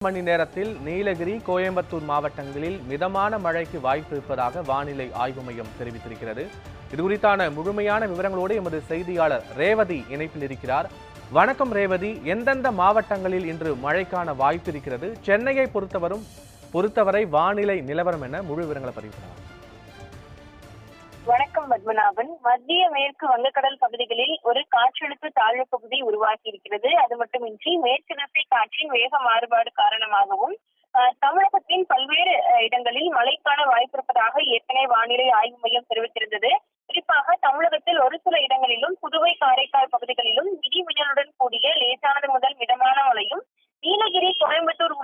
மணி நேரத்தில் நீலகிரி, கோயம்புத்தூர் மாவட்டங்களில் மிதமான மழைக்கு வாய்ப்பு இருப்பதாக வானிலை ஆய்வு மையம் தெரிவித்திருக்கிறது. இதுகுறித்தான முழுமையான விவரங்களோடு எமது செய்தியாளர் ரேவதி இணைப்பில் இருக்கிறார். வணக்கம் ரேவதி, எந்தெந்த மாவட்டங்களில் இன்று மழைக்கான வாய்ப்பு இருக்கிறது? சென்னையை பொறுத்தவரை வானிலை நிலவரம் என முழு விவரங்களை பதிவு பண்ணலாம். வணக்கம் பத்மநாபன். மத்திய மேற்கு வங்கக்கடல் பகுதிகளில் ஒரு காற்றழுத்த தாழ்வு பகுதி உருவாகி இருக்கிறது. அது மட்டுமின்றி மேற்கு திசை காற்றின் வேக மாறுபாடு காரணமாகவும் தமிழகத்தின் பல்வேறு இடங்களில் மழைக்கான வாய்ப்பு இருப்பதாக ஏற்கனவே வானிலை ஆய்வு மையம் தெரிவித்திருந்தது. குறிப்பாக தமிழகத்தில் ஒரு சில இடங்களிலும் புதுவை, காரைக்கால் பகுதிகளிலும் இடி மின்னலுடன் கூடிய லேசானது முதல் மிதமான மழையும், நீலகிரி, கோயம்புத்தூர்